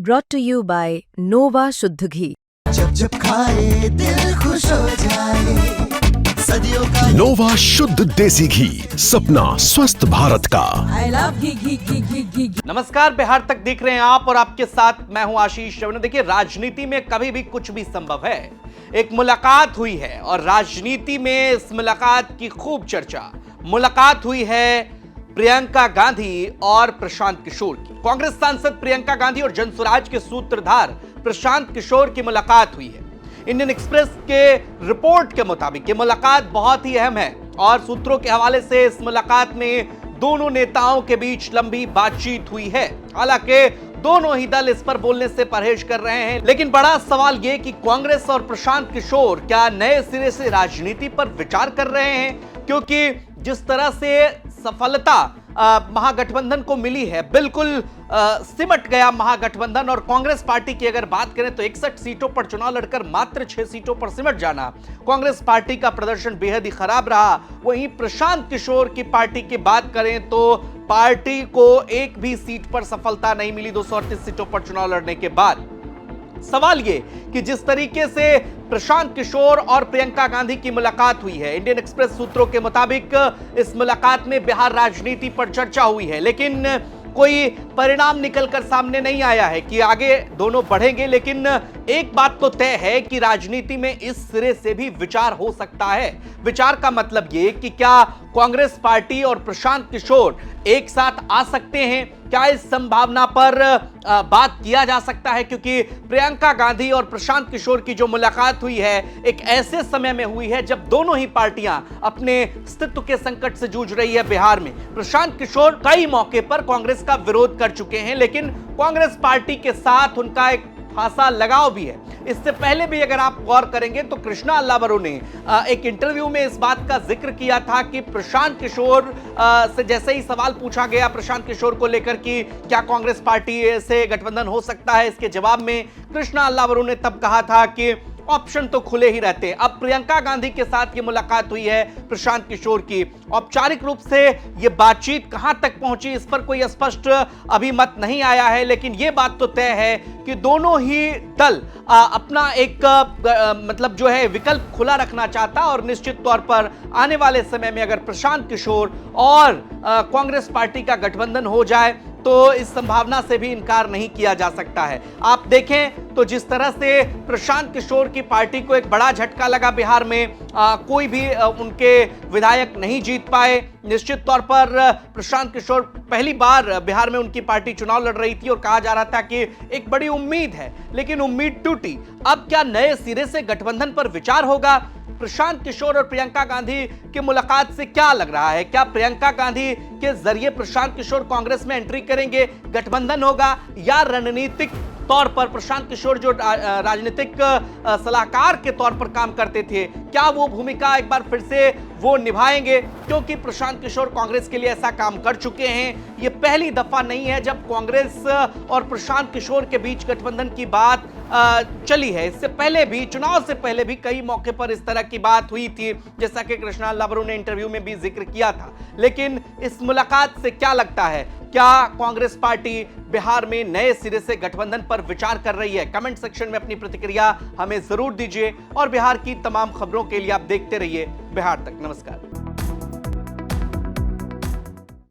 brought to you by Nova शुद्ध घी। जब जब खाए दिल खुश हो जाए, सदियों का नोवा शुद्ध देसी घी, सपना स्वस्थ भारत का। I love घी घी घी घी घी घी। नमस्कार, बिहार तक देख रहे हैं आप और आपके साथ मैं हूं आशीष श्रवण। देखिए, राजनीति में कभी भी कुछ भी संभव है। एक मुलाकात हुई है और राजनीति में इस मुलाकात की खूब चर्चा। मुलाकात हुई है प्रियंका गांधी और प्रशांत किशोर की। कांग्रेस सांसद प्रियंका गांधी और जनसुराज के सूत्रधार प्रशांत किशोर की मुलाकात हुई है। इंडियन एक्सप्रेस के रिपोर्ट के मुताबिक ये मुलाकात बहुत ही अहम है और सूत्रों के हवाले से इस मुलाकात में दोनों नेताओं के बीच लंबी बातचीत हुई है। हालांकि दोनों ही दल इस पर बोलने से परहेज कर रहे हैं, लेकिन बड़ा सवाल यह कि कांग्रेस और प्रशांत किशोर क्या नए सिरे से राजनीति पर विचार कर रहे हैं, क्योंकि जिस तरह से सफलता महागठबंधन को मिली है, बिल्कुल सिमट गया महागठबंधन। और कांग्रेस पार्टी की अगर बात करें तो 61 सीटों पर चुनाव लड़कर मात्र 6 सीटों पर सिमट जाना, कांग्रेस पार्टी का प्रदर्शन बेहद ही खराब रहा। वहीं प्रशांत किशोर की पार्टी की बात करें तो पार्टी को एक भी सीट पर सफलता नहीं मिली 238 सीटों पर चुनाव लड़ने के बाद। सवाल ये कि जिस तरीके से प्रशांत किशोर और प्रियंका गांधी की मुलाकात हुई है, इंडियन एक्सप्रेस सूत्रों के मुताबिक इस मुलाकात में बिहार राजनीति पर चर्चा हुई है, लेकिन कोई परिणाम निकलकर सामने नहीं आया है कि आगे दोनों बढ़ेंगे। लेकिन एक बात तो तय है कि राजनीति में इस सिरे से भी विचार हो सकता है। विचार का मतलब ये कि क्या कांग्रेस पार्टी और प्रशांत किशोर एक साथ आ सकते हैं, क्या इस संभावना पर बात किया जा सकता है, क्योंकि प्रियंका गांधी और प्रशांत किशोर की जो मुलाकात हुई है एक ऐसे समय में हुई है जब दोनों ही पार्टियां अपने अस्तित्व के संकट से जूझ रही है। बिहार में प्रशांत किशोर कई मौके पर कांग्रेस का विरोध कर चुके हैं, लेकिन कांग्रेस पार्टी के साथ उनका एक खासा लगाव भी है। इससे पहले भी अगर आप गौर करेंगे तो कृष्णा अल्लावरू ने एक इंटरव्यू में इस बात का जिक्र किया था कि प्रशांत किशोर से जैसे ही सवाल पूछा गया प्रशांत किशोर को लेकर कि क्या कांग्रेस पार्टी से गठबंधन हो सकता है, इसके जवाब में कृष्णा अल्लावरू ने तब कहा था कि ऑप्शन तो खुले ही रहते हैं। अब प्रियंका गांधी के साथ ये मुलाकात हुई है प्रशांत किशोर की। औपचारिक रूप से ये बातचीत कहां तक पहुंची इस पर कोई स्पष्ट अभी मत नहीं आया है, लेकिन ये बात तो तय है कि दोनों ही दल अपना एक मतलब जो है विकल्प खुला रखना चाहता और निश्चित तौर पर आने वाले समय में अगर प्रशांत किशोर और कांग्रेस पार्टी का गठबंधन हो जाए तो इस संभावना से भी इनकार नहीं किया जा सकता है। आप देखें तो जिस तरह से प्रशांत किशोर की पार्टी को एक बड़ा झटका लगा बिहार में, कोई भी उनके विधायक नहीं जीत पाए। निश्चित तौर पर प्रशांत किशोर पहली बार बिहार में उनकी पार्टी चुनाव लड़ रही थी और कहा जा रहा था कि एक बड़ी उम्मीद है, लेकिन उम्मीद टूटी। अब क्या नए सिरे से गठबंधन पर विचार होगा? प्रशांत किशोर और प्रियंका गांधी की मुलाकात से क्या लग रहा है? क्या प्रियंका गांधी के जरिए प्रशांत किशोर कांग्रेस में एंट्री करेंगे, गठबंधन होगा, या रणनीतिक तौर पर प्रशांत किशोर जो राजनीतिक सलाहकार के तौर पर काम करते थे, क्या वो भूमिका एक बार फिर से वो निभाएंगे? क्योंकि प्रशांत किशोर कांग्रेस के लिए ऐसा काम कर चुके हैं। ये पहली दफा नहीं है जब कांग्रेस और प्रशांत किशोर के बीच गठबंधन की बात चली है। इससे पहले भी, चुनाव से पहले भी कई मौके पर इस तरह की बात हुई थी, जैसा कि कृष्णा अल्लावरू ने इंटरव्यू में भी जिक्र किया था। लेकिन इस मुलाकात से क्या लगता है, क्या कांग्रेस पार्टी बिहार में नए सिरे से गठबंधन पर विचार कर रही है? कमेंट सेक्शन में अपनी प्रतिक्रिया हमें जरूर दीजिए और बिहार की तमाम खबरों के लिए आप देखते रहिए बिहार तक। नमस्कार।